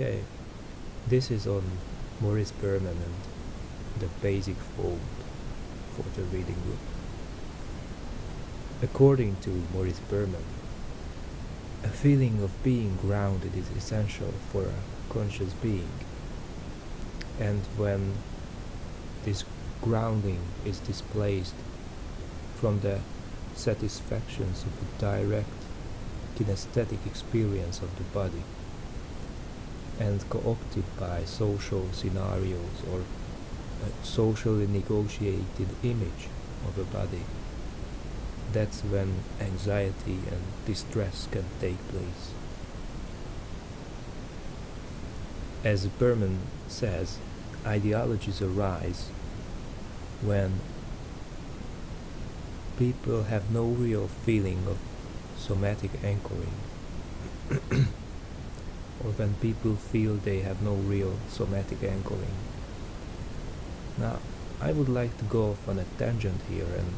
Okay, this is on Maurice Berman and the basic fold for the reading group. According to Maurice Berman, a feeling of being grounded is essential for a conscious being, and when this grounding is displaced from the satisfactions of a direct kinesthetic experience of the body and co-opted by social scenarios or a socially negotiated image of a body, that's when anxiety and distress can take place. As Berman says, ideologies arise when people have no real feeling of somatic anchoring or when people feel they have no real somatic anchoring. Now, I would like to go off on a tangent here, and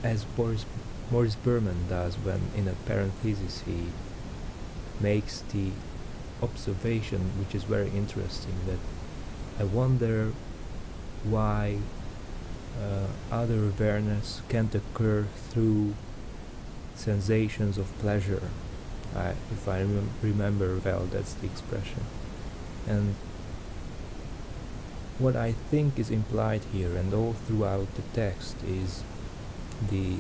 as Maurice Berman does when in a parenthesis he makes the observation, which is very interesting, that I wonder why other awareness can't occur through sensations of pleasure. If I remember well, that's the expression. And what I think is implied here and all throughout the text is the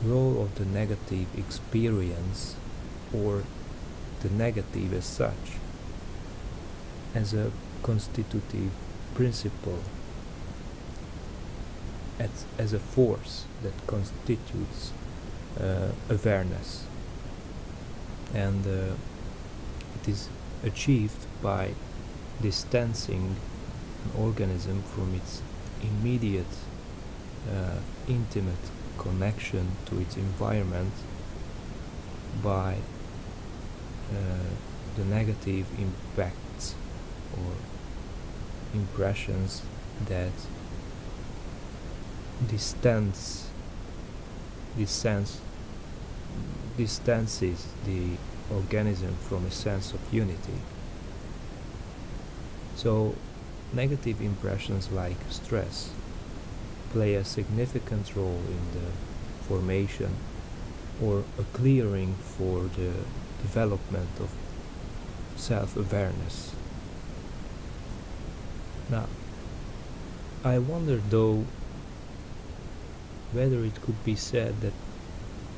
role of the negative experience, or the negative as such, as a constitutive principle, as a force that constitutes awareness, and it is achieved by distancing an organism from its immediate intimate connection to its environment by the negative impacts or impressions that distances the organism from a sense of unity. So negative impressions like stress play a significant role in the formation or a clearing for the development of self-awareness. Now, I wonder though whether it could be said that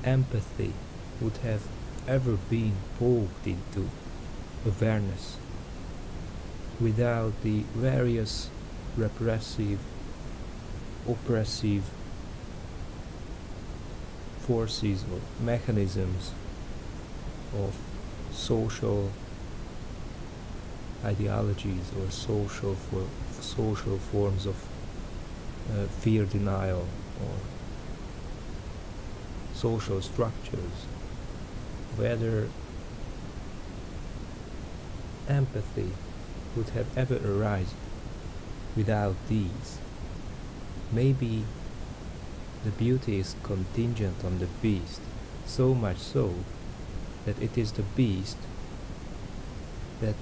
empathy would have ever been poked into awareness without the various repressive, oppressive forces or mechanisms of social ideologies or social forms of fear denial or social structures, whether empathy would have ever arisen without these. Maybe the beauty is contingent on the beast, so much so that it is the beast that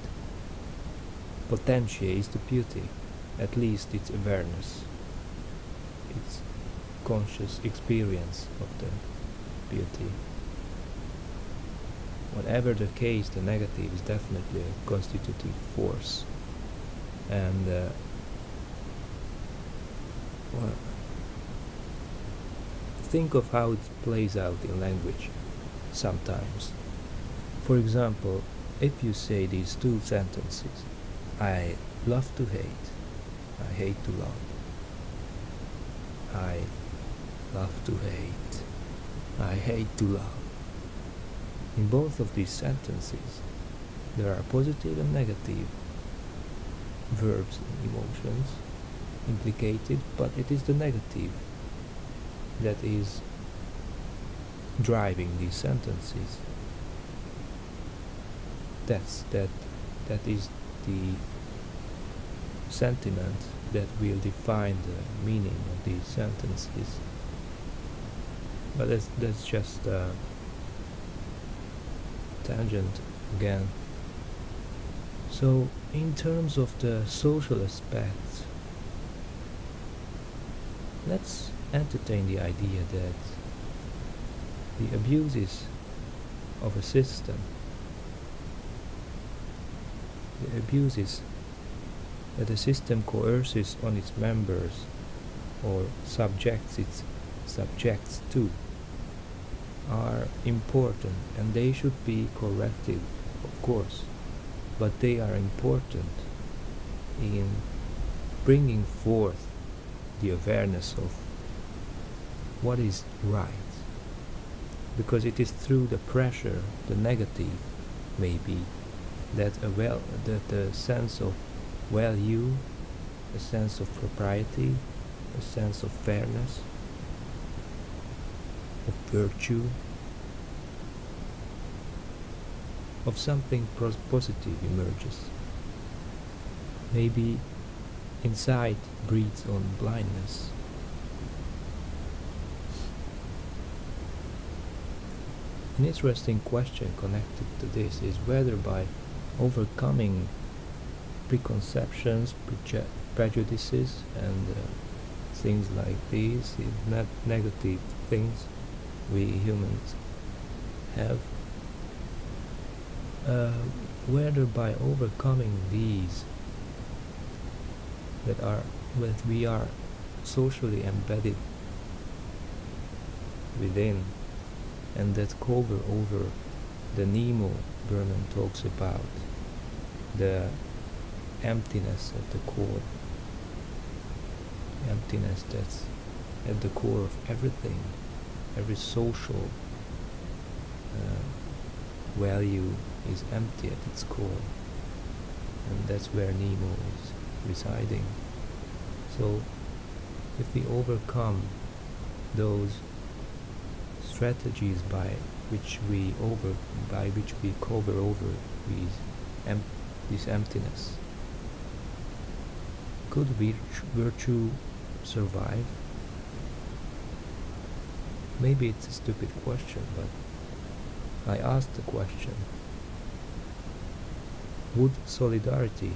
potentiates the beauty, at least its awareness, its conscious experience of the beauty. Whatever the case, the negative is definitely a constitutive force, and well, think of how it plays out in language sometimes. For example, if you say these two sentences, I love to hate, I hate to love, I love to hate, I hate to love. In both of these sentences, there are positive and negative verbs and emotions implicated, but it is the negative that is driving these sentences. That is the sentiment that will define the meaning of these sentences. But that's just a tangent again. So, in terms of the social aspects, let's entertain the idea that the abuses of a system, the abuses that a system coerces on its members or subjects its subjects to, are important, and they should be corrected, of course, but they are important in bringing forth the awareness of what is right, because it is through the pressure, the negative maybe, that the sense of value, a sense of propriety, a sense of fairness, of virtue, of something positive emerges. Maybe insight breeds on blindness. An interesting question connected to this is whether by overcoming preconceptions, prejudices, and things like these, negative things we humans have, whether by overcoming these that we are socially embedded within, and that cover over the nemo Berman talks about, the emptiness at the core, emptiness that's at the core of everything, every social value is empty at its core, and that's where Nemo is residing. So if we overcome those strategies by which we cover over this emptiness, could virtue survive? Maybe it's a stupid question, but I asked the question: would solidarity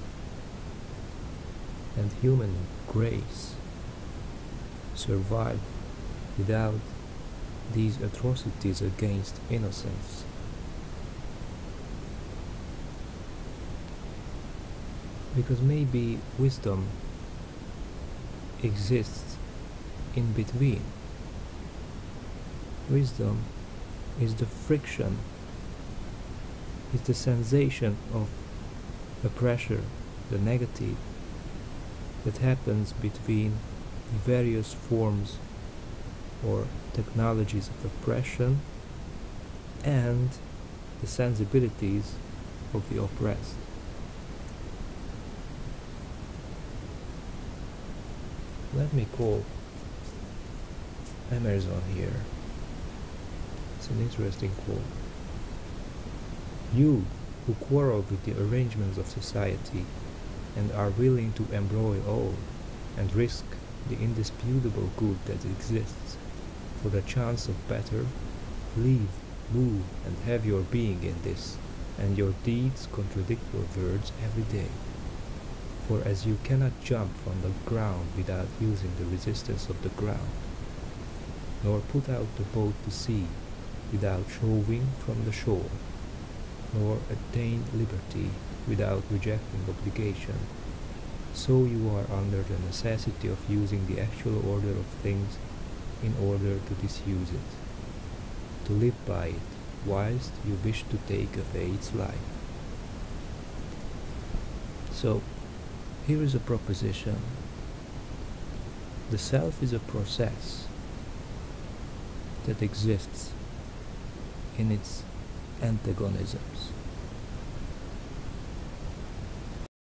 and human grace survive without these atrocities against innocence? Because maybe wisdom exists in between. Wisdom is the friction, is the sensation of the pressure, the negative, that happens between the various forms or technologies of oppression and the sensibilities of the oppressed. Let me call Emerson here. It's an interesting quote. You who quarrel with the arrangements of society and are willing to embroil all and risk the indisputable good that exists for the chance of better, live, move, and have your being in this, and your deeds contradict your words every day. For as you cannot jump from the ground without using the resistance of the ground, nor put out the boat to sea without shoving from the shore, nor attain liberty without rejecting obligation, so you are under the necessity of using the actual order of things in order to disuse it, to live by it, whilst you wish to take away its life. So, here is a proposition. The self is a process that exists in its antagonisms.